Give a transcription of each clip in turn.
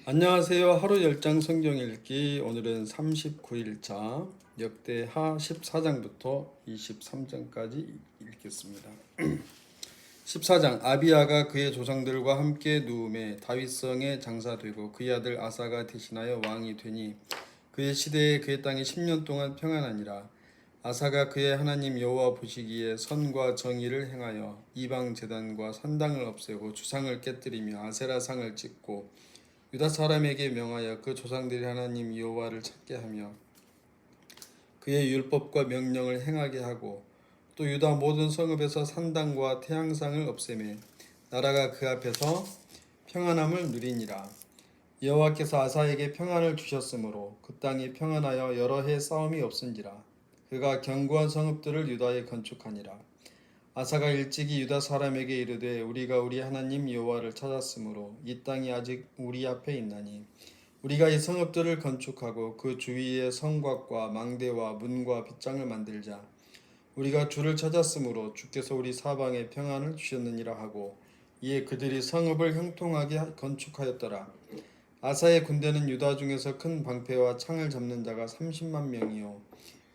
안녕하세요. 하루 10장 성경 읽기. 오늘은 39일차 역대하 14장부터 23장까지 읽겠습니다. 14장 아비야가 그의 조상들과 함께 누움에 다윗성에 장사되고 그의 아들 아사가 대신하여 왕이 되니 그의 시대에 그의 땅이 10년 동안 평안하니라. 아사가 그의 하나님 여호와 보시기에 선과 정의를 행하여 이방 제단과 산당을 없애고 주상을 깨뜨리며 아세라상을 찍고 유다 사람에게 명하여 그 조상들이 하나님 여호와를 찾게 하며 그의 율법과 명령을 행하게 하고 또 유다 모든 성읍에서 산당과 태양상을 없애매 나라가 그 앞에서 평안함을 누리니라. 여호와께서 아사에게 평안을 주셨으므로 그 땅이 평안하여 여러 해 싸움이 없은지라. 그가 견고한 성읍들을 유다에 건축하니라. 아사가 일찍이 유다 사람에게 이르되 우리가 우리 하나님 여호와를 찾았으므로 이 땅이 아직 우리 앞에 있나니 우리가 이 성읍들을 건축하고 그 주위에 성곽과 망대와 문과 빗장을 만들자. 우리가 주를 찾았으므로 주께서 우리 사방에 평안을 주셨느니라 하고 이에 그들이 성읍을 형통하게 건축하였더라. 아사의 군대는 유다 중에서 큰 방패와 창을 잡는 자가 30만 명이요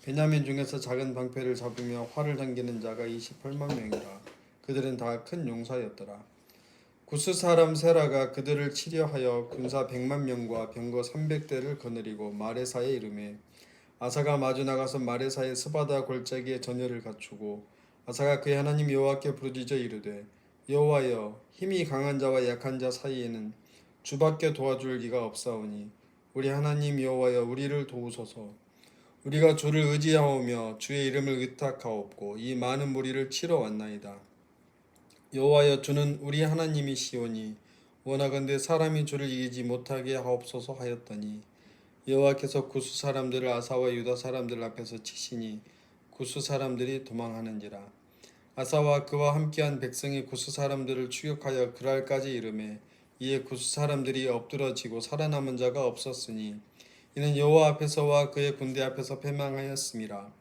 베냐민 중에서 작은 방패를 잡으며 활을 당기는 자가 28만 명이라. 그들은 다 큰 용사였더라. 구스 사람 세라가 그들을 치려하여 군사 100만 명과 병거 300대를 거느리고 마레사에 이르매 아사가 마주 나가서 마레사의 스바다 골짜기에 전열을 갖추고 아사가 그의 하나님 여호와께 부르짖어 이르되 여호와여 힘이 강한 자와 약한 자 사이에는 주밖에 도와줄 이가 없사오니 우리 하나님 여호와여 우리를 도우소서. 우리가 주를 의지하오며 주의 이름을 의탁하옵고 이 많은 무리를 치러 왔나이다. 여호와여 주는 우리 하나님이시오니 원하건대 사람이 주를 이기지 못하게 하옵소서 하였더니 여호와께서 구스 사람들을 아사와 유다 사람들 앞에서 치시니 구스 사람들이 도망하는지라. 아사와 그와 함께한 백성이 구스 사람들을 추격하여 그랄까지 이르매 이에 구스 사람들이 엎드러지고 살아남은 자가 없었으니 이는 여호와 앞에서와 그의 군대 앞에서 패망하였음이라.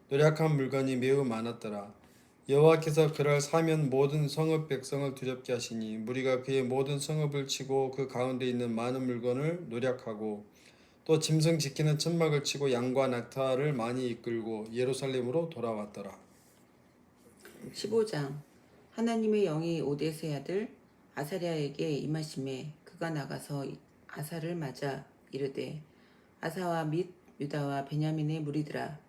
노력한 물건이 매우 많았더라. 여호와께서 그를 사면 모든 성읍 백성을 두렵게 하시니 무리가 그의 모든 성읍을 치고 그 가운데 있는 많은 물건을 노력하고 또 짐승 지키는 천막을 치고 양과 낙타를 많이 이끌고 예루살렘으로 돌아왔더라. 15장 하나님의 영이 오데스의 아들 아사랴에게 임하심에 그가 나가서 아사를 맞아 이르되 아사와 및 유다와 베냐민의 무리들아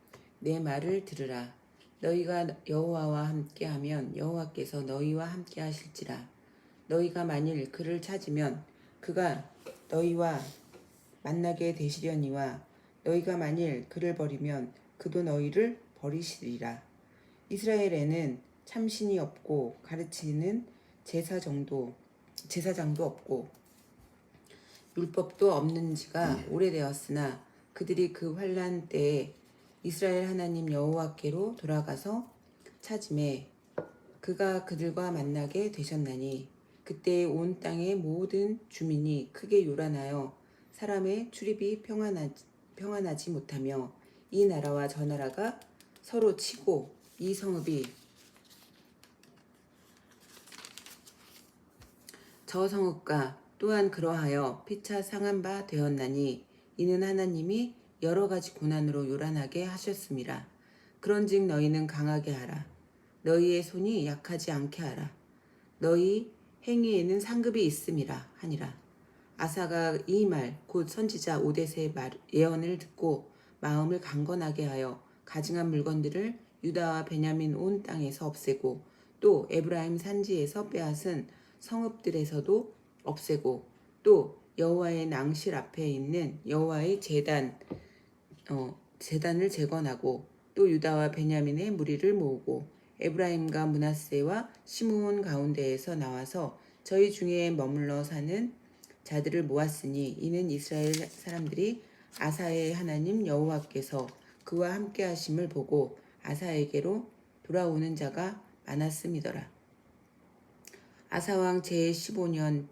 내 말을 들으라. 너희가 여호와와 함께하면 여호와께서 너희와 함께하실지라. 너희가 만일 그를 찾으면 그가 너희와 만나게 되시려니와 너희가 만일 그를 버리면 그도 너희를 버리시리라. 이스라엘에는 참신이 없고 가르치는 제사장도 없고 율법도 없는 지가 오래되었으나 그들이 그 환난 때에 이스라엘 하나님 여호와께로 돌아가서 찾음에 그가 그들과 만나게 되셨나니 그때 온 땅의 모든 주민이 크게 요란하여 사람의 출입이 평안하지 못하며 이 나라와 저 나라가 서로 치고 이 성읍이 저 성읍과 또한 그러하여 피차 상한 바 되었나니 이는 하나님이 여러 가지 고난으로 요란하게 하셨음이라. 그런즉 너희는 강하게 하라. 너희의 손이 약하지 않게 하라. 너희 행위에는 상급이 있음이라 하니라. 아사가 이 말 곧 선지자 오데스의 예언을 듣고 마음을 강건하게 하여 가증한 물건들을 유다와 베냐민 온 땅에서 없애고 또 에브라임 산지에서 빼앗은 성읍들에서도 없애고 또 여호와의 낭실 앞에 있는 여호와의 제단을 재건하고 또 유다와 베냐민의 무리를 모으고 에브라임과 므낫세와 시므온 가운데에서 나와서 저희 중에 머물러 사는 자들을 모았으니 이는 이스라엘 사람들이 아사의 하나님 여호와께서 그와 함께 하심을 보고 아사에게로 돌아오는 자가 많았음이더라. 아사왕 제15년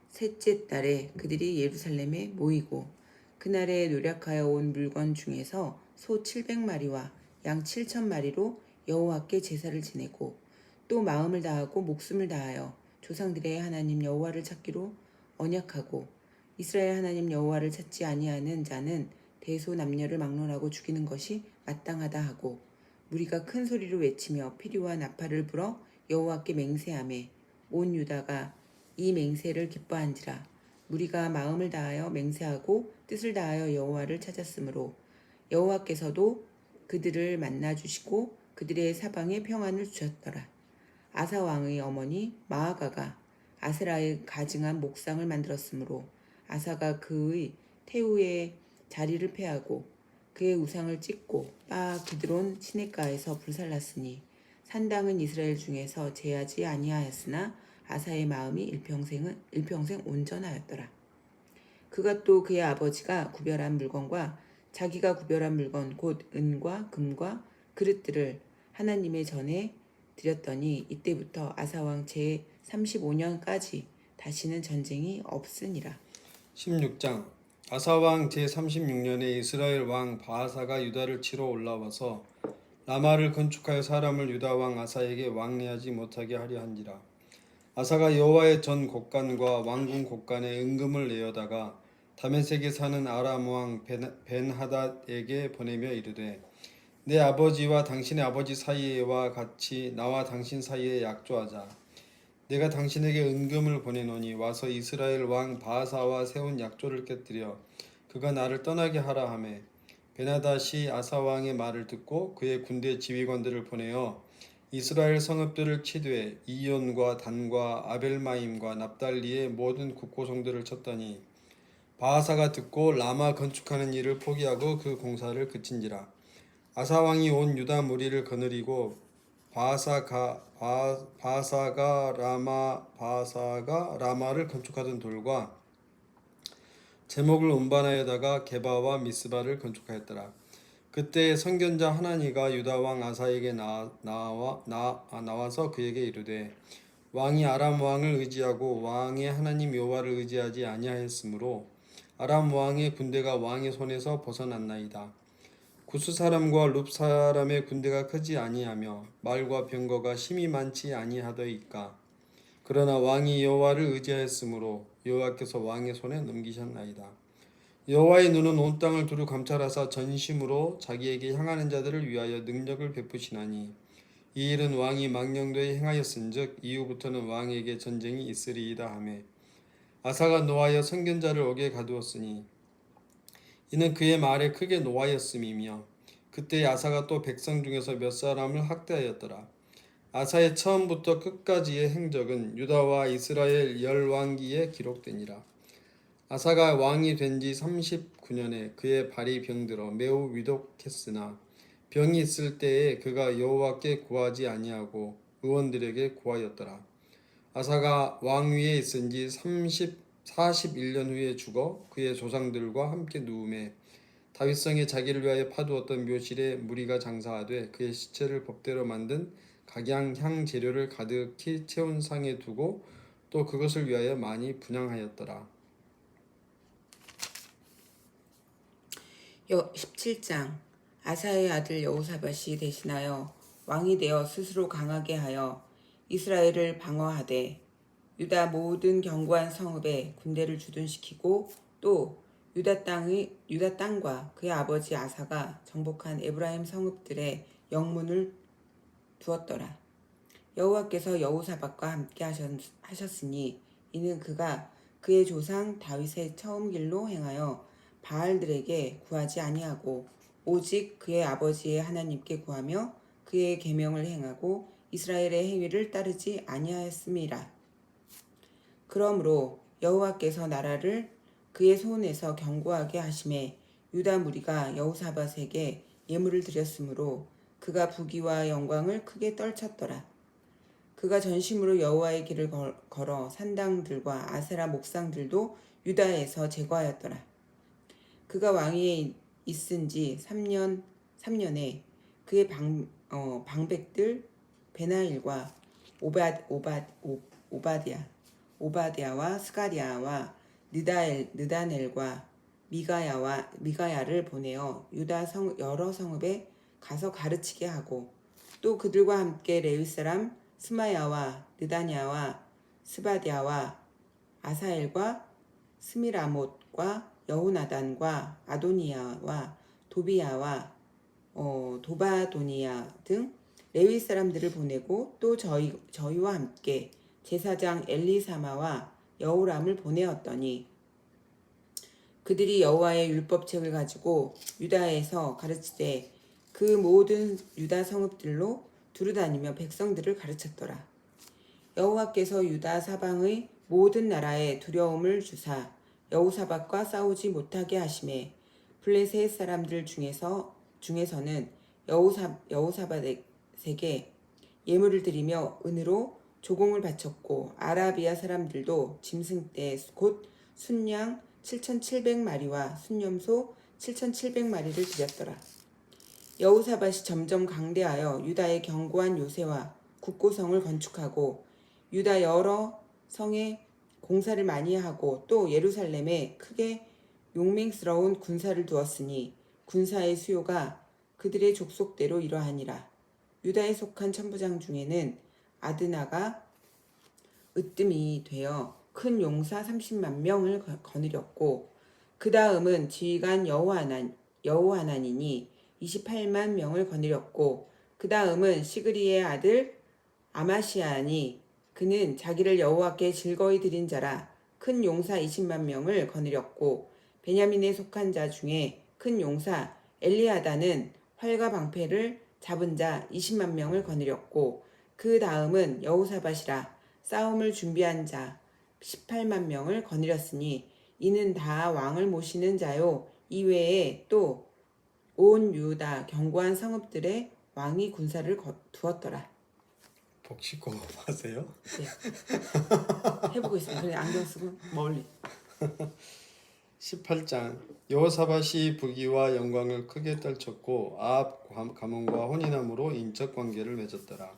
셋째 달에 그들이 예루살렘에 모이고 그날에 노력하여 온 물건 중에서 소 700마리와 양 7,000마리로 여호와께 제사를 지내고 또 마음을 다하고 목숨을 다하여 조상들의 하나님 여호와를 찾기로 언약하고 이스라엘 하나님 여호와를 찾지 아니하는 자는 대소남녀를 막론하고 죽이는 것이 마땅하다 하고 무리가 큰 소리로 외치며 피리와 나팔을 불어 여호와께 맹세하매 온 유다가 이 맹세를 기뻐한지라. 무리가 마음을 다하여 맹세하고 뜻을 다하여 여호와를 찾았으므로 여호와께서도 그들을 만나 주시고 그들의 사방에 평안을 주셨더라. 아사 왕의 어머니 마아가가 아세라의 가증한 목상을 만들었으므로 아사가 그의 태우의 자리를 패하고 그의 우상을 찢고 바 기드론 시냇가에서 불살랐으니 산당은 이스라엘 중에서 제하지 아니하였으나 아사의 마음이 일평생 온전하였더라. 그가 또 그의 아버지가 구별한 물건과 자기가 구별한 물건 곧 은과 금과 그릇들을 하나님의 전에 드렸더니 이때부터 아사왕 제 35년까지 다시는 전쟁이 없으니라. 16장 아사왕 제36년에 이스라엘 왕 바하사가 유다를 치러 올라와서 라마를 건축하여 사람을 유다 왕 아사에게 왕래하지 못하게 하려 한지라. 아사가 여호와의 전 곡간과 왕궁 곡간에 은금을 내어다가 다메섹에 사는 아람 왕 벤하닷에게 보내며 이르되 내 아버지와 당신의 아버지 사이와 같이 나와 당신 사이에 약조하자. 내가 당신에게 은금을 보내노니 와서 이스라엘 왕 바하사와 세운 약조를 깨뜨려 그가 나를 떠나게 하라 하매 베나닷이 아사 왕의 말을 듣고 그의 군대 지휘관들을 보내어 이스라엘 성읍들을 치되 이온과 단과 아벨마임과 납달리의 모든 국고성들을 쳤더니 바하사가 듣고 라마 건축하는 일을 포기하고 그 공사를 그친지라. 아사 왕이 온 유다 무리를 거느리고 바하사가 라마를 건축하던 돌과 제목을 운반하여다가 게바와 미스바를 건축하였더라. 그때 선견자 하나니가 유다 왕 아사에게 나와서 그에게 이르되 왕이 아람 왕을 의지하고 왕의 하나님 여호와를 의지하지 아니하였으므로 아람 왕의 군대가 왕의 손에서 벗어났나이다. 구스 사람과 룹 사람의 군대가 크지 아니하며 말과 병거가 심히 많지 아니하더이까. 그러나 왕이 여호와를 의지하였으므로 여호와께서 왕의 손에 넘기셨나이다. 여호와의 눈은 온 땅을 두루 감찰하사 전심으로 자기에게 향하는 자들을 위하여 능력을 베푸시나니 이 일은 왕이 망령되이 행하였은즉 이후부터는 왕에게 전쟁이 있으리이다 하매 아사가 노하여 선견자를 옥에 가두었으니 이는 그의 말에 크게 노하였음이며 그때 아사가 또 백성 중에서 몇 사람을 학대하였더라. 아사의 처음부터 끝까지의 행적은 유다와 이스라엘 열왕기에 기록되니라. 아사가 왕이 된 지 39년에 그의 발이 병들어 매우 위독했으나 병이 있을 때에 그가 여호와께 구하지 아니하고 의원들에게 구하였더라. 아사가 왕위에 있은 지 41년 후에 죽어 그의 조상들과 함께 누움에 다윗성에 자기를 위하여 파두었던 묘실에 무리가 장사하되 그의 시체를 법대로 만든 각양향 재료를 가득히 채운 상에 두고 또 그것을 위하여 많이 분향하였더라. 17장 아사의 아들 여호사밧이 대신하여 왕이 되어 스스로 강하게 하여 이스라엘을 방어하되 유다 모든 견고한 성읍에 군대를 주둔시키고 또 유다 땅과 그의 아버지 아사가 정복한 에브라임 성읍들의 영문을 두었더라. 여호와께서 여호사밧과 함께 하셨으니 이는 그가 그의 조상 다윗의 처음 길로 행하여 바알들에게 구하지 아니하고 오직 그의 아버지의 하나님께 구하며 그의 계명을 행하고 이스라엘의 행위를 따르지 아니하였음이라. 그러므로 여호와께서 나라를 그의 손에서 견고하게 하심에 유다 무리가 여호사밧에게 예물을 드렸으므로 그가 부귀와 영광을 크게 떨쳤더라. 그가 전심으로 여호와의 길을 걸어 산당들과 아세라 목상들도 유다에서 제거하였더라. 그가 왕위에 있은 지 3년에 그의 방백들 베나일과 오바댜와 스가랴와 느다넬과 미가야를 보내어 유다 여러 성읍에 가서 가르치게 하고 또 그들과 함께 레위 사람 스마야와 느다냐와 스바랴와 아사엘과 스미라못과 여호나단과 아도니아와 도비야와 도바도니아 등 레위 사람들을 보내고 또 저희와 함께 제사장 엘리사마와 여호람을 보내었더니 그들이 여호와의 율법책을 가지고 유다에서 가르치되 그 모든 유다 성읍들로 두루다니며 백성들을 가르쳤더라. 여호와께서 유다 사방의 모든 나라에 두려움을 주사 여호사밧과 싸우지 못하게 하심에 블레셋 사람들 중에서는 여호사밧에게 예물을 드리며 은으로 조공을 바쳤고 아라비아 사람들도 짐승떼 곧 순양 7,700마리와 순염소 7,700마리를 드렸더라. 여호사밧이 점점 강대하여 유다의 견고한 요새와 국고성을 건축하고 유다 여러 성에 공사를 많이 하고 또 예루살렘에 크게 용맹스러운 군사를 두었으니 군사의 수요가 그들의 족속대로 이러하니라. 유다에 속한 천부장 중에는 아드나가 으뜸이 되어 큰 용사 30만 명을 거느렸고 그 다음은 지휘관 여호하나니니 28만 명을 거느렸고 그 다음은 시그리의 아들 아마시아니 그는 자기를 여호와께 즐거이 드린 자라 큰 용사 20만 명을 거느렸고 베냐민에 속한 자 중에 큰 용사 엘리아다는 활과 방패를 잡은 자 20만 명을 거느렸고 그 다음은 여호사밧이라 싸움을 준비한 자 18만 명을 거느렸으니 이는 다 왕을 모시는 자요 이외에 또 온 유다 견고한 성읍들의 왕이 군사를 두었더라. 복식 공업하세요? 네. 해보고 있습니다. 그래 안경 쓰고 멀리. 18장 여호사밧이 부귀와 영광을 크게 떨쳤고 아합 가문과 혼인함으로 인적 관계를 맺었더라.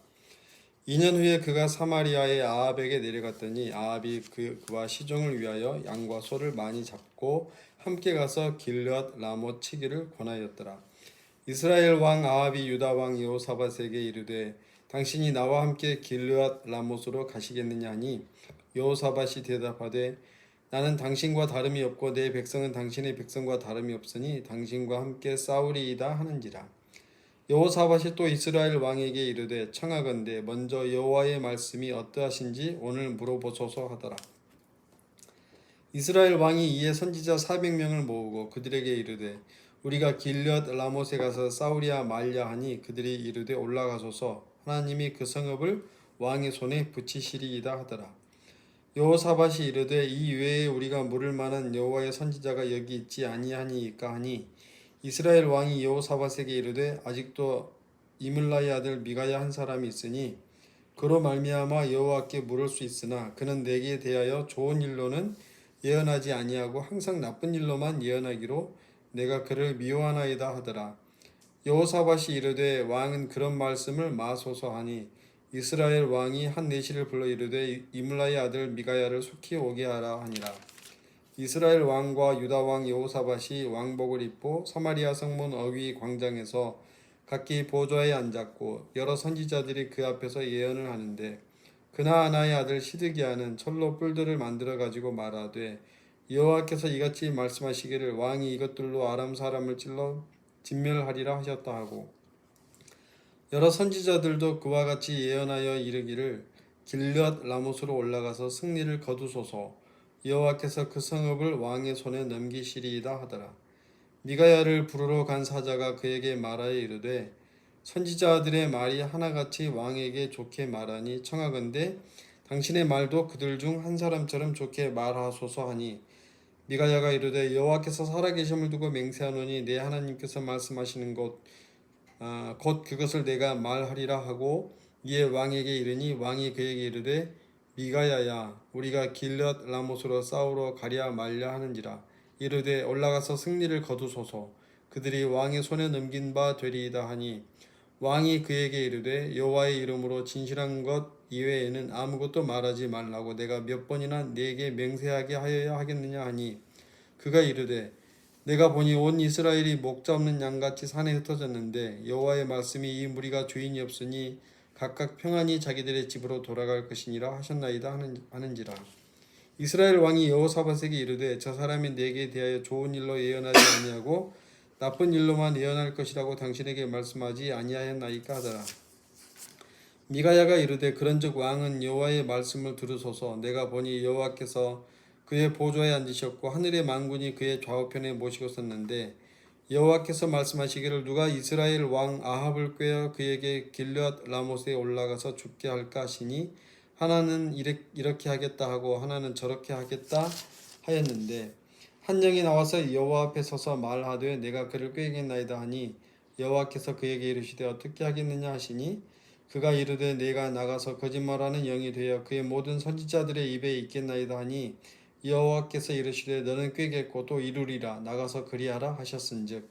2년 후에 그가 사마리아의 아합에게 내려갔더니 아합이 그와 시종을 위하여 양과 소를 많이 잡고 함께 가서 길르앗 라못 치기를 권하였더라. 이스라엘 왕 아합이 유다 왕 여호사밧에게 이르되 당신이 나와 함께 길르앗 라못으로 가시겠느냐 하니 여호사밧이 대답하되 나는 당신과 다름이 없고 내 백성은 당신의 백성과 다름이 없으니 당신과 함께 싸우리이다 하는지라. 여호사밧이 또 이스라엘 왕에게 이르되 청하건대 먼저 여호와의 말씀이 어떠하신지 오늘 물어보소서 하더라. 이스라엘 왕이 이에 선지자 400명을 모으고 그들에게 이르되 우리가 길르앗 라못에 가서 싸우랴 말랴 하니 그들이 이르되 올라가소서 하나님이 그 성읍을 왕의 손에 붙이시리이다 하더라. 여호사밧이 이르되 이 외에 우리가 물을 만한 여호와의 선지자가 여기 있지 아니하니이까 하니 이스라엘 왕이 여호사밧에게 이르되 아직도 이물라의 아들 미가야 한 사람이 있으니 그로 말미암아 여호와께 물을 수 있으나 그는 내게 대하여 좋은 일로는 예언하지 아니하고 항상 나쁜 일로만 예언하기로 내가 그를 미워하나이다 하더라. 여호사밧이 이르되 왕은 그런 말씀을 마소서 하니 이스라엘 왕이 한 내시를 불러 이르되 이물라의 아들 미가야를 속히 오게 하라 하니라. 이스라엘 왕과 유다 왕 여호사밧이 왕복을 입고 사마리아 성문 어귀 광장에서 각기 보좌에 앉았고 여러 선지자들이 그 앞에서 예언을 하는데 그나아나의 아들 시드기야는 철로 뿔들을 만들어 가지고 말하되 여호와께서 이같이 말씀하시기를 왕이 이것들로 아람 사람을 찔러 진멸하리라 하셨다 하고 여러 선지자들도 그와 같이 예언하여 이르기를 길르앗 라못으로 올라가서 승리를 거두소서 여호와께서 그 성읍을 왕의 손에 넘기시리이다 하더라. 미가야를 부르러 간 사자가 그에게 말하여 이르되 선지자들의 말이 하나같이 왕에게 좋게 말하니 청하건대 당신의 말도 그들 중 한 사람처럼 좋게 말하소서 하니 미가야가 이르되 여호와께서 살아계심을 두고 맹세하노니 내 하나님께서 말씀하시는 곧 그것을 내가 말하리라 하고 이에 왕에게 이르니 왕이 그에게 이르되 미가야야 우리가 길르앗 라못으로 싸우러 가랴 말랴 하는지라. 이르되 올라가서 승리를 거두소서 그들이 왕의 손에 넘긴 바 되리이다 하니 왕이 그에게 이르되 여호와의 이름으로 진실한 것 이외에는 아무것도 말하지 말라고 내가 몇 번이나 네게 맹세하게 하여야 하겠느냐 하니 그가 이르되 내가 보니 온 이스라엘이 목자 없는 양같이 산에 흩어졌는데 여호와의 말씀이 이 무리가 주인이 없으니 각각 평안히 자기들의 집으로 돌아갈 것이니라 하셨나이다 하는지라. 이스라엘 왕이 여호사밧에게 이르되 저 사람이 내게 대하여 좋은 일로 예언하지 아니하고 나쁜 일로만 예언할 것이라고 당신에게 말씀하지 아니하였나이까 하더라. 미가야가 이르되 그런즉 왕은 여호와의 말씀을 들으소서. 내가 보니 여호와께서 그의 보좌에 앉으셨고 하늘의 만군이 그의 좌우편에 모시고 섰는데 여호와께서 말씀하시기를 누가 이스라엘 왕 아합을 꾀어 그에게 길르앗 라못에 올라가서 죽게 할까 하시니 하나는 이렇게 하겠다 하고 하나는 저렇게 하겠다 하였는데 한 영이 나와서 여호와 앞에 서서 말하되 내가 그를 꾀겠나이다 하니 여호와께서 그에게 이르시되 어떻게 하겠느냐 하시니 그가 이르되 내가 나가서 거짓말하는 영이 되어 그의 모든 선지자들의 입에 있겠나이다 하니 여호와께서 이르시되 너는 꾀겠고 또 이루리라 나가서 그리하라 하셨은즉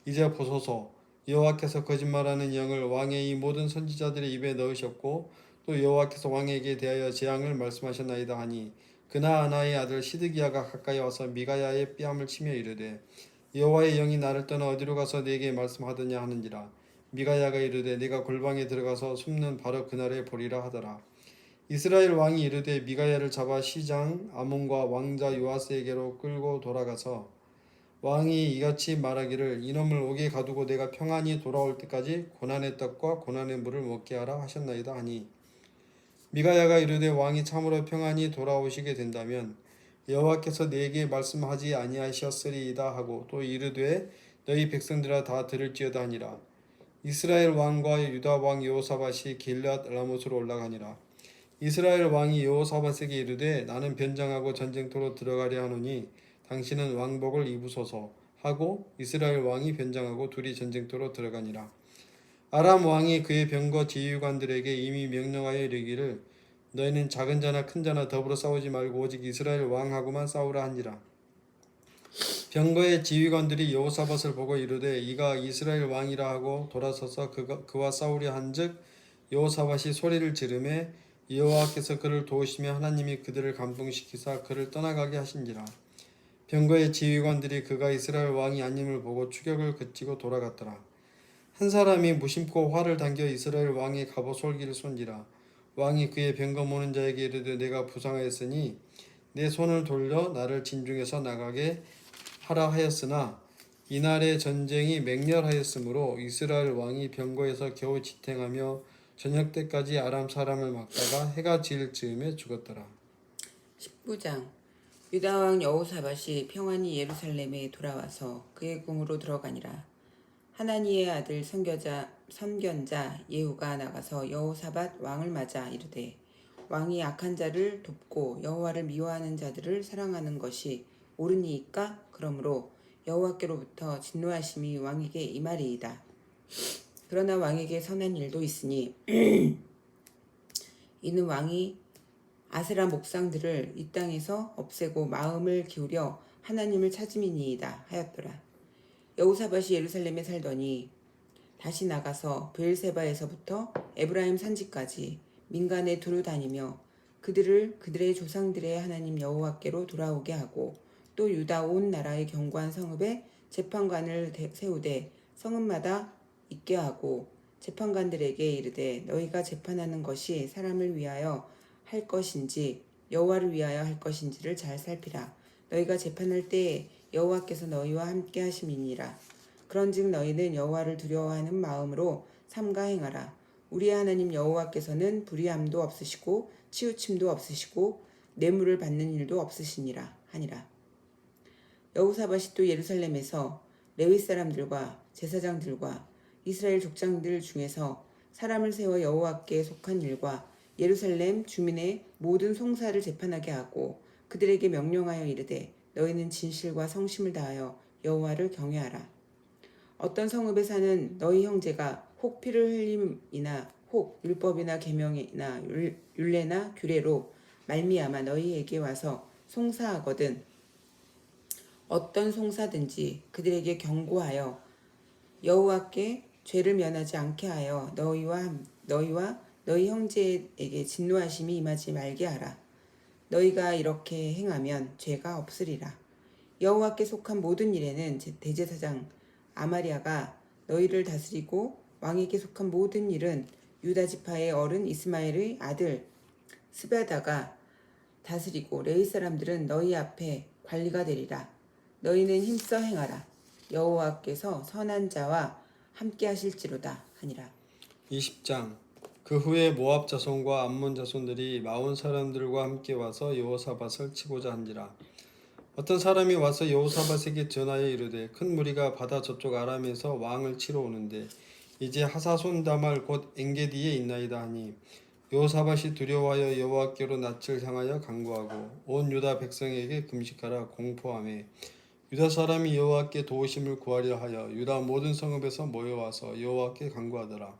이제 보소서 여호와께서 거짓말하는 영을 왕의 이 모든 선지자들의 입에 넣으셨고 또 여호와께서 왕에게 대하여 재앙을 말씀하셨나이다 하니 그나아나의 아들 시드기야가 가까이 와서 미가야의 뺨을 치며 이르되 여호와의 영이 나를 떠나 어디로 가서 네게 말씀하더냐 하는지라. 미가야가 이르되 네가 골방에 들어가서 숨는 바로 그날에 보리라 하더라. 이스라엘 왕이 이르되 미가야를 잡아 시장 아몬과 왕자 요아스에게로 끌고 돌아가서 왕이 이같이 말하기를 이놈을 옥에 가두고 내가 평안히 돌아올 때까지 고난의 떡과 고난의 물을 먹게 하라 하셨나이다 하니 미가야가 이르되 왕이 참으로 평안히 돌아오시게 된다면 여호와께서 네게 말씀하지 아니하셨으리이다 하고 또 이르되 너희 백성들아 다 들을지어다 하니라. 이스라엘 왕과 유다 왕 여호사밧이 길앗 라못으로 올라가니라. 이스라엘 왕이 여호사밧에게 이르되 나는 변장하고 전쟁터로 들어가려 하노니 당신은 왕복을 입으소서 하고 이스라엘 왕이 변장하고 둘이 전쟁터로 들어가니라. 아람 왕이 그의 병거 지휘관들에게 이미 명령하여 이르기를 너희는 작은 자나 큰 자나 더불어 싸우지 말고 오직 이스라엘 왕하고만 싸우라 하니라. 병거의 지휘관들이 여호사밧을 보고 이르되 이가 이스라엘 왕이라 하고 돌아서서 그와 싸우려 한즉 여호사밧이 소리를 지르매 여호와께서 그를 도우시며 하나님이 그들을 감동시키사 그를 떠나가게 하신지라. 병거의 지휘관들이 그가 이스라엘 왕이 아님을 보고 추격을 그치고 돌아갔더라. 한 사람이 무심코 활을 당겨 이스라엘 왕의 갑옷 솔기를 쏜지라. 왕이 그의 병거 모는 자에게 이르되 내가 부상하였으니 내 손을 돌려 나를 진중에서 나가게 하라 하였으나 이날의 전쟁이 맹렬하였으므로 이스라엘 왕이 병거에서 겨우 지탱하며 저녁 때까지 아람 사람을 막다가 해가 질 즈음에 죽었더라. 19장 유다 왕 여호사밧이 평안히 예루살렘에 돌아와서 그의 궁으로 들어가니라. 하나니의 아들 선견자 예후가 나가서 여호사밧 왕을 맞아 이르되 왕이 악한 자를 돕고 여호와를 미워하는 자들을 사랑하는 것이 옳으니이까? 그러므로 여호와께로부터 진노하심이 왕에게 임하리이다. 그러나 왕에게 선한 일도 있으니 이는 왕이 아세라 목상들을 이 땅에서 없애고 마음을 기울여 하나님을 찾음이니이다 하였더라. 여호사밧이 예루살렘에 살더니 다시 나가서 브엘세바에서부터 에브라임 산지까지 민간에 두루 다니며 그들을 그들의 조상들의 하나님 여호와께로 돌아오게 하고 또 유다 온 나라의 견고한 성읍에 재판관을 세우되 성읍마다 있게 하고 재판관들에게 이르되 너희가 재판하는 것이 사람을 위하여 할 것인지 여호와를 위하여 할 것인지를 잘 살피라. 너희가 재판할 때에 여호와께서 너희와 함께 하심이니라. 그런즉 너희는 여호와를 두려워하는 마음으로 삼가 행하라. 우리의 하나님 여호와께서는 불의함도 없으시고 치우침도 없으시고 뇌물을 받는 일도 없으시니라 하니라. 여호사밧이 또 예루살렘에서 레위 사람들과 제사장들과 이스라엘 족장들 중에서 사람을 세워 여호와께 속한 일과 예루살렘 주민의 모든 송사를 재판하게 하고 그들에게 명령하여 이르되 너희는 진실과 성심을 다하여 여호와를 경외하라. 어떤 성읍에 사는 너희 형제가 혹 피를 흘림이나 혹 율법이나 계명이나 율례나 규례로 말미암아 너희에게 와서 송사하거든 어떤 송사든지 그들에게 경고하여 여호와께 죄를 면하지 않게 하여 너희와 너희 형제에게 진노하심이 임하지 말게 하라. 너희가 이렇게 행하면 죄가 없으리라. 여호와께 속한 모든 일에는 대제사장 아마리아가 너희를 다스리고 왕에게 속한 모든 일은 유다 지파의 어른 이스마엘의 아들 스바다가 다스리고 레위 사람들은 너희 앞에 관리가 되리라. 너희는 힘써 행하라. 여호와께서 선한 자와 함께 하실지로다 하니라. 20장. 그 후에 모압 자손과 암몬 자손들이 마온 사람들과 함께 와서 여호사밧을 치고자 한지라. 어떤 사람이 와서 여호사밧에게 전하여 이르되 큰 무리가 바다 저쪽 아람에서 왕을 치러 오는데 이제 하사손 다말 곧 엔게디에 있나이다 하니 여호사밧이 두려워하여 여호와께로 낯을 향하여 간구하고 온 유다 백성에게 금식하라 공포하며 유다 사람이 여호와께 도우심을 구하려 하여 유다 모든 성읍에서 모여와서 여호와께 간구하더라.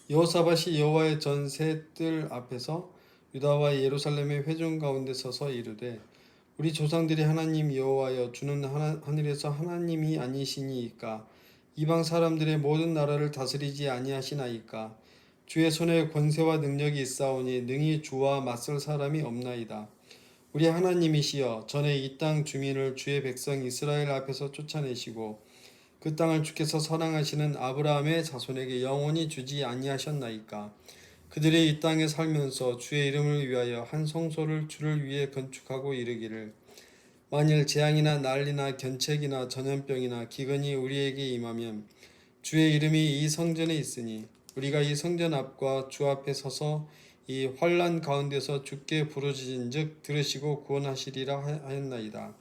여호사밧이 여호와의 전세 뜰 앞에서 유다와 예루살렘의 회중 가운데 서서 이르되 우리 조상들이 하나님 여호와여 주는 하늘에서 하나님이 아니시니이까 이방 사람들의 모든 나라를 다스리지 아니하시나이까 주의 손에 권세와 능력이 있사오니 능히 주와 맞설 사람이 없나이다. 우리 하나님이시여 전에 이 땅 주민을 주의 백성 이스라엘 앞에서 쫓아내시고 그 땅을 주께서 사랑하시는 아브라함의 자손에게 영원히 주지 아니하셨나이까. 그들이 이 땅에 살면서 주의 이름을 위하여 한 성소를 주를 위해 건축하고 이르기를 만일 재앙이나 난리나 견책이나 전염병이나 기근이 우리에게 임하면 주의 이름이 이 성전에 있으니 우리가 이 성전 앞과 주 앞에 서서 이 환난 가운데서 주께 부르짖은즉 들으시고 구원하시리라 하였나이다.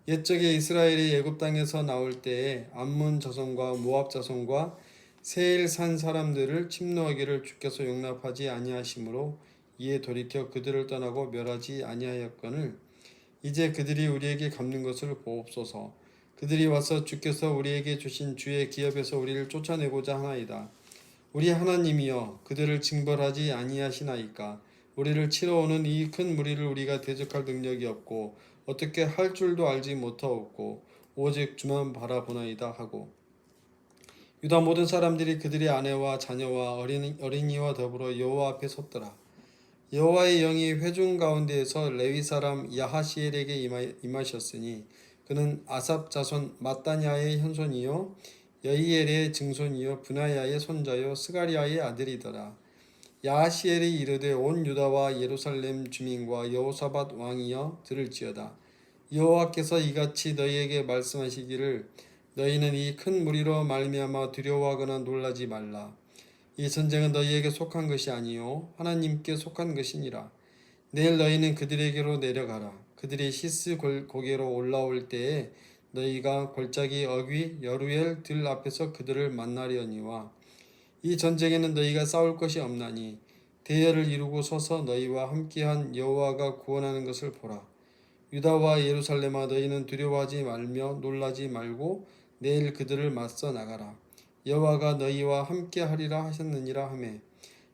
옛적에 이스라엘이 애굽 땅에서 나올 때에 암몬 자손과 모압 자손과 세일 산 사람들을 침노하기를 주께서 용납하지 아니하심으로 이에 돌이켜 그들을 떠나고 멸하지 아니하였거늘 이제 그들이 우리에게 갚는 것을 보옵소서. 그들이 와서 주께서 우리에게 주신 주의 기업에서 우리를 쫓아내고자 하나이다. 우리 하나님이여 그들을 징벌하지 아니하시나이까. 우리를 치러 오는 이 큰 무리를 우리가 대적할 능력이 없고 어떻게 할 줄도 알지 못하옵고 오직 주만 바라보나이다 하고 유다 모든 사람들이 그들의 아내와 자녀와 어린이와 더불어 여호와 앞에 섰더라. 여호와의 영이 회중 가운데에서 레위 사람 야하시엘에게 임하셨으니 그는 아삽 자손 마따냐의 현손이요 여이엘의 증손이요 분하야의 손자요 스가리아의 아들이더라. 야하시엘이 이르되 온 유다와 예루살렘 주민과 여호사밧 왕이여 들을지어다. 여호와께서 이같이 너희에게 말씀하시기를 너희는 이 큰 무리로 말미암아 두려워하거나 놀라지 말라. 이 전쟁은 너희에게 속한 것이 아니요 하나님께 속한 것이니라. 내일 너희는 그들에게로 내려가라. 그들이 시스 고개로 올라올 때에 너희가 골짜기 어귀 여루엘 들 앞에서 그들을 만나려니와 이 전쟁에는 너희가 싸울 것이 없나니 대열을 이루고 서서 너희와 함께한 여호와가 구원하는 것을 보라. 유다와 예루살렘아 너희는 두려워하지 말며 놀라지 말고 내일 그들을 맞서 나가라. 여호와가 너희와 함께하리라 하셨느니라 하매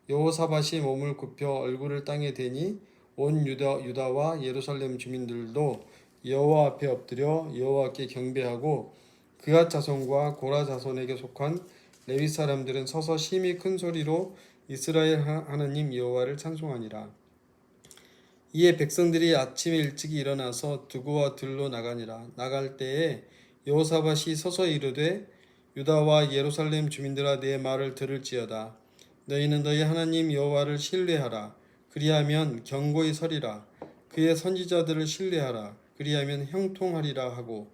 여호사밧이 몸을 굽혀 얼굴을 땅에 대니 온 유다와 예루살렘 주민들도 여호와 앞에 엎드려 여호와께 경배하고 그앗 자손과 고라 자손에게 속한 레위 사람들은 서서 심히 큰 소리로 이스라엘 하나님 여호와를 찬송하니라. 이에 백성들이 아침에 일찍 일어나서 두구와 들로 나가니라. 나갈 때에 여호사밧이 서서 이르되 유다와 예루살렘 주민들아 내 말을 들을지어다. 너희는 너희 하나님 여호와를 신뢰하라. 그리하면 견고히 서리라. 그의 선지자들을 신뢰하라. 그리하면 형통하리라 하고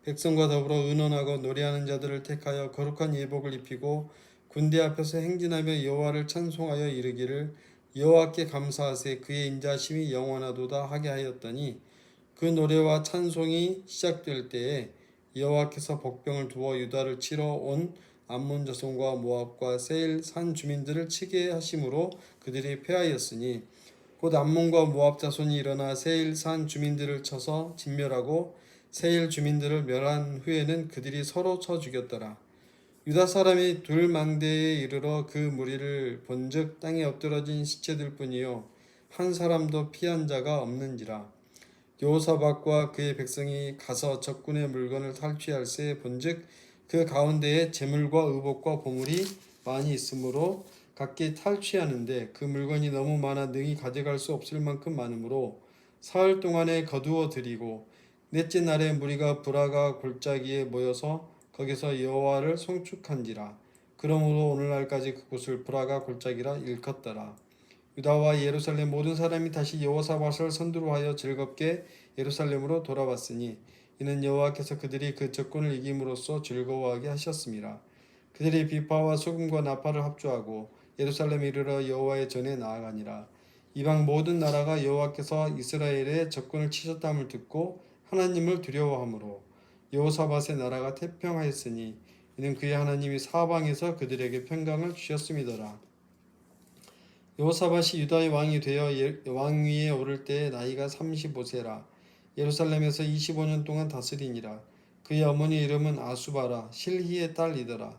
백성과 더불어 의논하고 노래하는 자들을 택하여 거룩한 예복을 입히고 군대 앞에서 행진하며 여호와를 찬송하여 이르기를 여호와께 감사하세 그의 인자심이 영원하도다 하게 하였더니 그 노래와 찬송이 시작될 때에 여호와께서 복병을 두어 유다를 치러 온 암몬 자손과 모압과 세일 산 주민들을 치게 하심으로 그들이 패하였으니 곧 암몬과 모압 자손이 일어나 세일 산 주민들을 쳐서 진멸하고 세일 주민들을 멸한 후에는 그들이 서로 쳐 죽였더라. 유다 사람이 둘 망대에 이르러 그 무리를 본즉 땅에 엎드러진 시체들 뿐이요 한 사람도 피한 자가 없는지라. 여호사밧과 그의 백성이 가서 적군의 물건을 탈취할새 본즉 그 가운데에 재물과 의복과 보물이 많이 있으므로 각기 탈취하는데 그 물건이 너무 많아 능히 가져갈 수 없을 만큼 많으므로 사흘 동안에 거두어 들이고 넷째 날에 무리가 브라가 골짜기에 모여서 거기서 여호와를 송축한지라. 그러므로 오늘날까지 그곳을 브라가 골짜기라 일컫더라. 유다와 예루살렘 모든 사람이 다시 여호사밧을 선두로 하여 즐겁게 예루살렘으로 돌아왔으니 이는 여호와께서 그들이 그 적군을 이김으로써 즐거워하게 하셨습니다. 그들이 비파와 소금과 나팔을 합주하고 예루살렘에 이르러 여호와의 전에 나아가니라. 이방 모든 나라가 여호와께서 이스라엘의 적군을 치셨다함을 듣고 하나님을 두려워하므로 여호사밧의 나라가 태평하였으니 이는 그의 하나님이 사방에서 그들에게 평강을 주셨음이더라. 여호사밧이 유다의 왕이 되어 왕위에 오를 때에 나이가 35세라. 예루살렘에서 25년 동안 다스리니라. 그의 어머니 이름은 아수바라 실히의 딸이더라.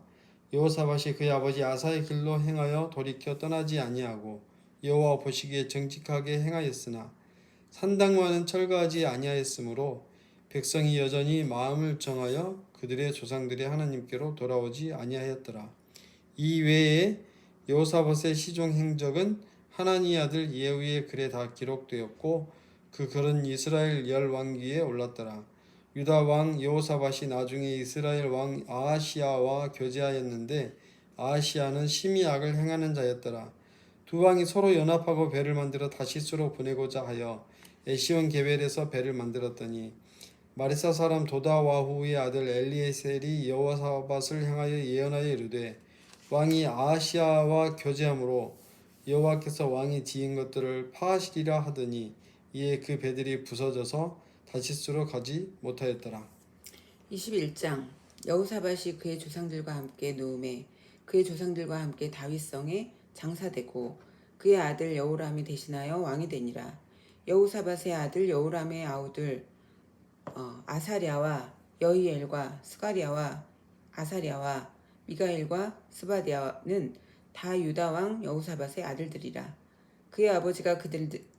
여호사밧이 그의 아버지 아사의 길로 행하여 돌이켜 떠나지 아니하고 여호와 보시기에 정직하게 행하였으나 산당만은 철거하지 아니하였으므로 백성이 여전히 마음을 정하여 그들의 조상들의 하나님께로 돌아오지 아니하였더라. 이 외에 여호사밧의 시종 행적은 하나니 아들 예후의 글에 다 기록되었고 그 글은 이스라엘 열 왕기에 올랐더라. 유다 왕 여호사밧이 나중에 이스라엘 왕 아하시아와 교제하였는데 아하시아는 심히 악을 행하는 자였더라. 두 왕이 서로 연합하고 배를 만들어 다시스로 보내고자 하여 에시온 게벨에서 배를 만들었더니 마리사 사람 도다와후의 아들 엘리에셀이 여호사밧을 향하여 예언하여 이르되 왕이 아하시아와 교제함으로 여호와께서 왕이 지은 것들을 파하시리라 하더니 이에 그 배들이 부서져서 다시스로 가지 못하였더라. 21장 여호사밧이 그의 조상들과 함께 누움에 그의 조상들과 함께 다윗성에 장사되고 그의 아들 여호람이 대신하여 왕이 되니라. 여호사밧의 아들 여호람의 아우들 아사랴와 여히엘과 스가랴와 아사랴와 미가엘과 스바디아는 다 유다 왕 여호사밧의 아들들이라. 그의 아버지가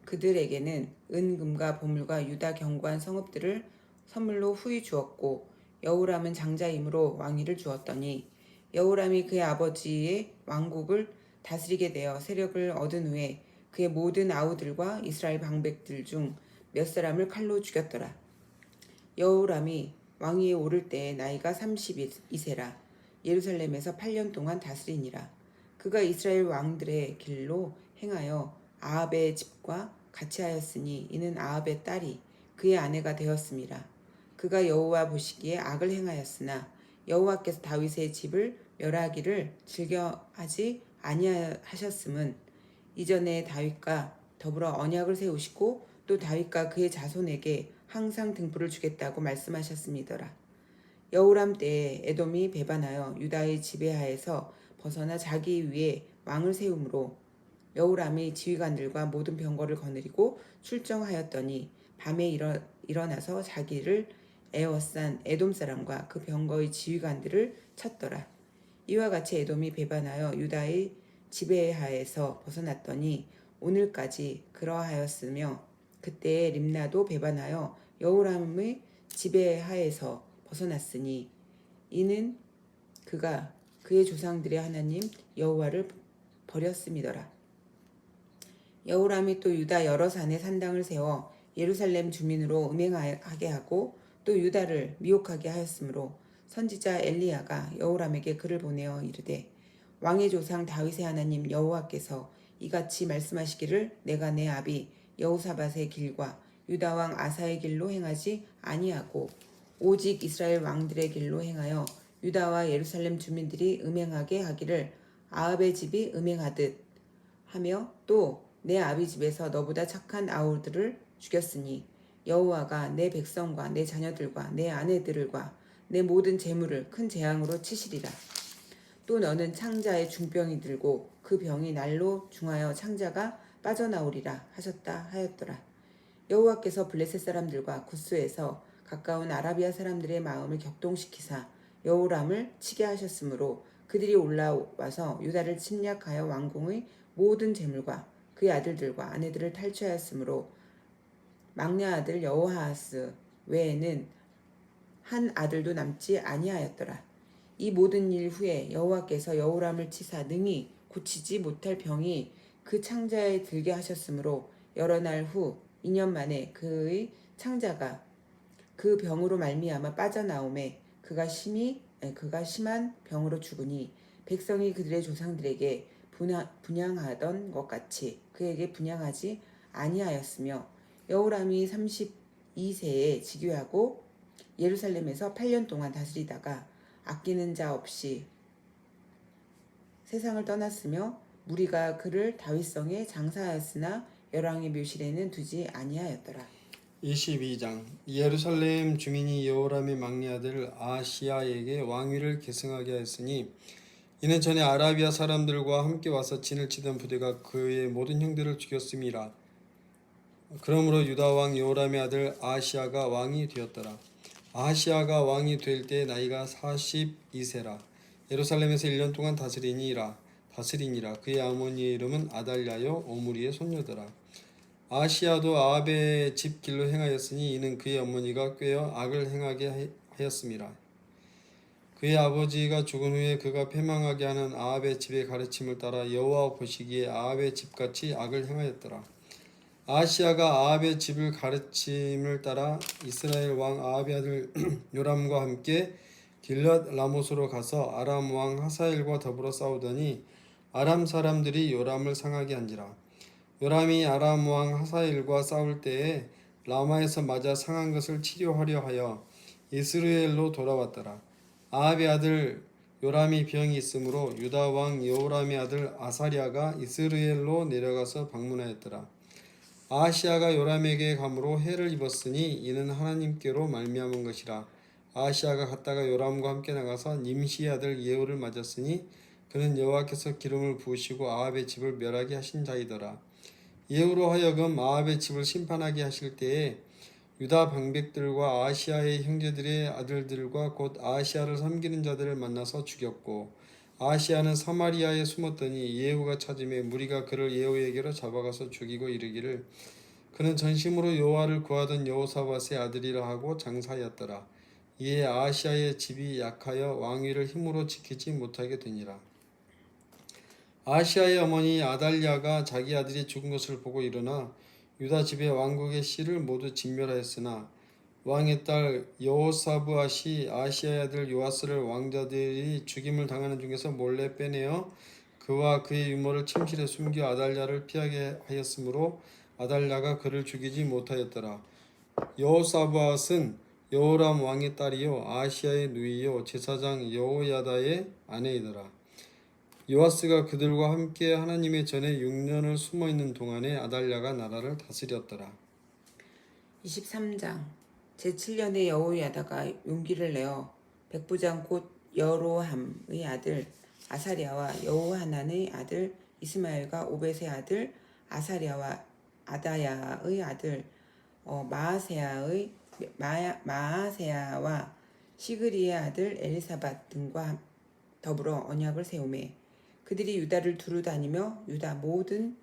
그들에게는 은금과 보물과 유다 견고한 성읍들을 선물로 후히 주었고 여호람은 장자이므로 왕위를 주었더니 여호람이 그의 아버지의 왕국을 다스리게 되어 세력을 얻은 후에 그의 모든 아우들과 이스라엘 방백들 중 몇 사람을 칼로 죽였더라. 여호람이 왕위에 오를 때에 나이가 32세라. 예루살렘에서 8년 동안 다스리니라. 그가 이스라엘 왕들의 길로 행하여 아합의 집과 같이 하였으니 이는 아합의 딸이 그의 아내가 되었음이라. 그가 여호와 보시기에 악을 행하였으나 여호와께서 다윗의 집을 멸하기를 즐겨하지 아니하셨음은 이전에 다윗과 더불어 언약을 세우시고 또 다윗과 그의 자손에게 항상 등불을 주겠다고 말씀하셨음이더라. 여호람 때에 에돔이 배반하여 유다의 지배하에서 벗어나 자기 위에 왕을 세우므로 여호람이 지휘관들과 모든 병거를 거느리고 출정하였더니 밤에 일어나서 자기를 에워싼 에돔 사람과 그 병거의 지휘관들을 쳤더라. 이와 같이 에돔이 배반하여 유다의 지배하에서 벗어났더니 오늘까지 그러하였으며 그때에 림나도 배반하여 여호람의 지배하에서 벗어났으니 이는 그가 그의 조상들의 하나님 여호와를 버렸음이더라. 여호람이 또 유다 여러 산에 산당을 세워 예루살렘 주민으로 음행하게 하고 또 유다를 미혹하게 하였으므로 선지자 엘리야가 여호람에게 글을 보내어 이르되 왕의 조상 다윗의 하나님 여호와께서 이같이 말씀하시기를 내가 내 아비 여호사밧의 길과 유다 왕 아사의 길로 행하지 아니하고 오직 이스라엘 왕들의 길로 행하여 유다와 예루살렘 주민들이 음행하게 하기를 아합의 집이 음행하듯 하며 또 내 아비 집에서 너보다 착한 아우들을 죽였으니 여호와가 내 백성과 내 자녀들과 내 아내들과 내 모든 재물을 큰 재앙으로 치시리라. 또 너는 창자의 중병이 들고 그 병이 날로 중하여 창자가 빠져나오리라 하셨다 하였더라. 여호와께서 블레셋 사람들과 구스에서 가까운 아라비아 사람들의 마음을 격동시키사 여호람을 치게 하셨으므로 그들이 올라와서 유다를 침략하여 왕궁의 모든 재물과 그의 아들들과 아내들을 탈취하였으므로 막내 아들 여호아하스 외에는 한 아들도 남지 아니하였더라. 이 모든 일 후에 여호와께서 여호람을 치사 능히 고치지 못할 병이 그 창자에 들게 하셨으므로 여러 날 후 2년 만에 그의 창자가 그 병으로 말미암아 빠져나오매 그가 심한 병으로 죽으니 백성이 그들의 조상들에게 분향하던 것 같이 그에게 분향하지 아니하였으며 여호람이 32세에 즉위하고 예루살렘에서 8년 동안 다스리다가 아끼는 자 없이 세상을 떠났으며 무리가 그를 다윗성에 장사하였으나 열왕의 묘실에는 두지 아니하였더라. 22장 예루살렘 주민이 여호람의 막내 아들 아시야에게 왕위를 계승하게 하였으니 이는 전에 아라비아 사람들과 함께 와서 진을 치던 부대가 그의 모든 형들을 죽였음이라. 그러므로 유다 왕 여호람의 아들 아시야가 왕이 되었더라. 아시야가 왕이 될 때 나이가 42세라. 예루살렘에서 1년 동안 다스리니라. 그의 어머니의 이름은 아달랴요 오므리의 손녀더라. 아시야도 아합의 집 길로 행하였으니 이는 그의 어머니가 꾀어 악을 행하게 하였음이라. 그의 아버지가 죽은 후에 그가 패망하게 하는 아합의 집의 가르침을 따라 여호와 보시기에 아합의 집같이 악을 행하였더라. 아시야가 아합의 집을 가르침을 따라 이스라엘 왕 아합의 아들 요람과 함께 길랏 라못으로 가서 아람 왕 하사엘과 더불어 싸우더니 아람 사람들이 요람을 상하게 한지라. 요람이 아람 왕 하사엘과 싸울 때에 라마에서 맞아 상한 것을 치료하려 하여 이스라엘로 돌아왔더라. 아합의 아들 요람이 병이 있으므로 유다 왕 여호람의 아들 아사랴가 이스라엘로 내려가서 방문하였더라. 아시야가 요람에게 감으로 해를 입었으니 이는 하나님께로 말미암은 것이라. 아시야가 갔다가 요람과 함께 나가서 님시의 아들 예후를 맞았으니 그는 여호와께서 기름을 부으시고 아합의 집을 멸하게 하신 자이더라. 예후로 하여금 아합의 집을 심판하게 하실 때에 유다 방백들과 아시야의 형제들의 아들들과 곧 아시야를 섬기는 자들을 만나서 죽였고 아시야는 사마리아에 숨었더니 예후가 찾음에 무리가 그를 예후에게로 잡아가서 죽이고 이르기를 그는 전심으로 여호와를 구하던 여호사밧의 아들이라 하고 장사하였더라. 이에 아시야의 집이 약하여 왕위를 힘으로 지키지 못하게 되니라. 아시야의 어머니 아달랴가 자기 아들이 죽은 것을 보고 일어나 유다 집의 왕국의 씨를 모두 진멸하였으나 왕의 딸 여호사브앗이 아시야의 아들 요아스를 왕자들이 죽임을 당하는 중에서 몰래 빼내어 그와 그의 유모를 침실에 숨겨 아달랴를 피하게 하였으므로 아달랴가 그를 죽이지 못하였더라. 여호사브앗은 여호람 왕의 딸이요 아시야의 누이요 제사장 여호야다의 아내이더라. 요아스가 그들과 함께 하나님의 전에 6년을 숨어있는 동안에 아달랴가 나라를 다스렸더라. 23장 제7년에 여호야다가 용기를 내어 백부장 곧 여로함의 아들 아사랴와 여호하난의 아들 이스마엘과 오벳의 아들 아사랴와 아다야의 아들 마아세야와 시그리의 아들 엘사밧 등과 더불어 언약을 세우매 그들이 유다를 두루 다니며 유다 모든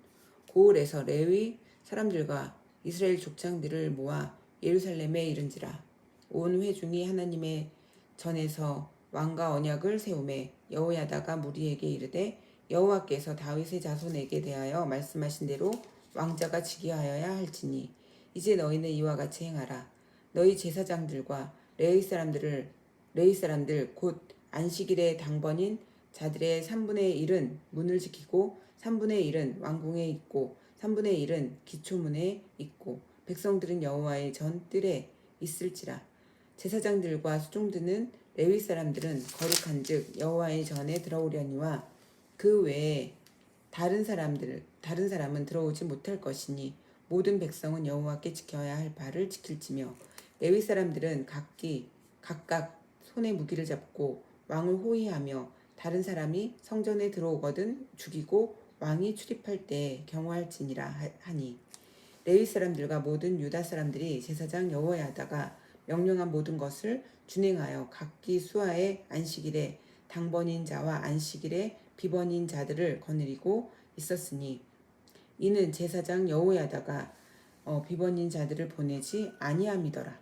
고을에서 레위 사람들과 이스라엘 족장들을 모아 예루살렘에 이른지라. 온 회중이 하나님의 전에서 왕과 언약을 세우매 여호야다가 무리에게 이르되 여호와께서 다윗의 자손에게 대하여 말씀하신 대로 왕자가 즉위하여야 할지니 이제 너희는 이와 같이 행하라. 너희 제사장들과 레위 사람들 곧 안식일의 당번인 자들의 3분의 1은 문을 지키고 3분의 1은 왕궁에 있고 3분의 1은 기초문에 있고 백성들은 여호와의 전 뜰에 있을지라. 제사장들과 수종드는 레위 사람들은 거룩한즉 여호와의 전에 들어오려니와 그 외에 다른 사람은 들어오지 못할 것이니 모든 백성은 여호와께 지켜야 할 바를 지킬지며 레위 사람들은 각각 손에 무기를 잡고 왕을 호위하며 다른 사람이 성전에 들어오거든 죽이고 왕이 출입할 때 경호할지니라 하니 레위 사람들과 모든 유다 사람들이 제사장 여호야다가 명령한 모든 것을 준행하여 각기 수하의 안식일에 당번인 자와 안식일에 비번인 자들을 거느리고 있었으니 이는 제사장 여호야다가 비번인 자들을 보내지 아니함이더라.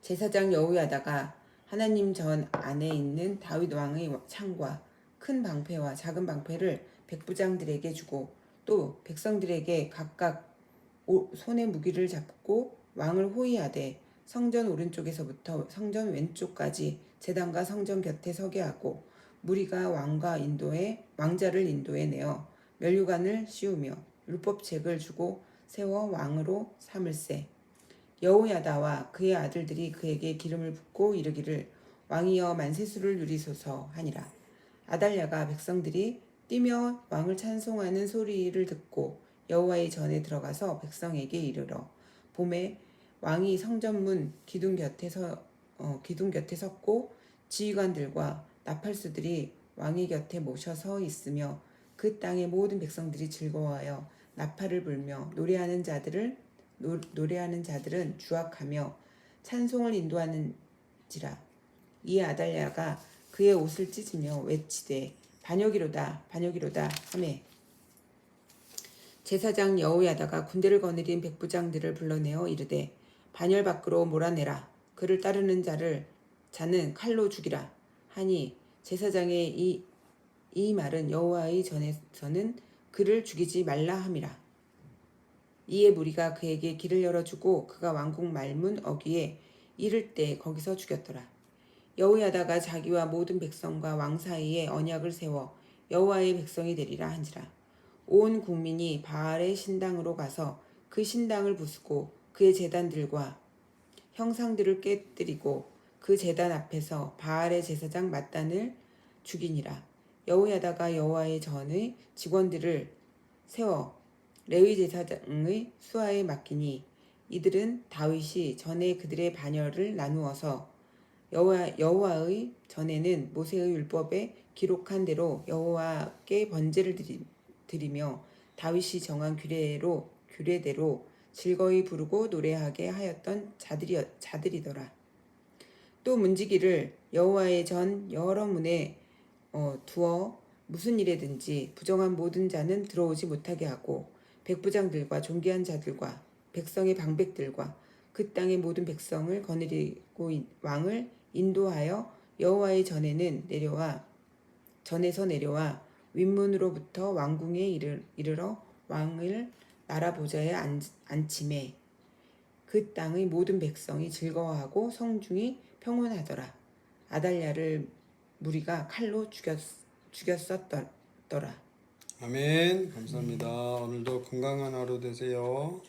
제사장 여호야다가 하나님 전 안에 있는 다윗 왕의 창과 큰 방패와 작은 방패를 백부장들에게 주고 또 백성들에게 각각 손에 무기를 잡고 왕을 호위하되 성전 오른쪽에서부터 성전 왼쪽까지 제단과 성전 곁에 서게 하고 무리가 왕자를 인도에 내어 면류관을 씌우며 율법책을 주고 세워 왕으로 삼을세. 여호야다와 그의 아들들이 그에게 기름을 붓고 이르기를 왕이여 만세수를 누리소서 하니라. 아달랴가 백성들이 뛰며 왕을 찬송하는 소리를 듣고 여호와의 전에 들어가서 백성에게 이르러 봄에 왕이 성전문 기둥 곁에 섰고 지휘관들과 나팔수들이 왕의 곁에 모셔 서 있으며 그 땅의 모든 백성들이 즐거워하여 나팔을 불며 노래하는 자들은 주악하며 찬송을 인도하는지라. 이에 아달랴가 그의 옷을 찢으며 외치되 반역이로다 반역이로다 하매 제사장 여호야다가 군대를 거느린 백부장들을 불러내어 이르되 반열 밖으로 몰아내라. 그를 따르는 자는 칼로 죽이라 하니 제사장의 이 말은 여호와의 전에서는 그를 죽이지 말라 함이라. 이에 무리가 그에게 길을 열어주고 그가 왕궁 말문 어귀에 이를 때 거기서 죽였더라. 여호야다가 자기와 모든 백성과 왕 사이에 언약을 세워 여호와의 백성이 되리라 한지라. 온 국민이 바알의 신당으로 가서 그 신당을 부수고 그의 제단들과 형상들을 깨뜨리고 그 제단 앞에서 바알의 제사장 mat단을 죽이니라. 여호야다가 여호와의 전의 직원들을 세워 레위 제사장의 수하에 맡기니 이들은 다윗이 전에 그들의 반열을 나누어서 여호와의 전에는 모세의 율법에 기록한 대로 여호와께 번제를 드리며 다윗이 정한 규례대로 즐거이 부르고 노래하게 하였던 자들이더라. 또 문지기를 여호와의 전 여러 문에 두어 무슨 일에든지 부정한 모든 자는 들어오지 못하게 하고 백부장들과 존귀한 자들과 백성의 방백들과 그 땅의 모든 백성을 거느리고 왕을 인도하여 여호와의 전에서 내려와 윗문으로부터 왕궁에 이르러 왕을 나라 보좌에 앉히매 그 땅의 모든 백성이 즐거워하고 성중이 평온하더라. 아달랴를 무리가 칼로 죽였었더라. 아멘. 감사합니다. 오늘도 건강한 하루 되세요.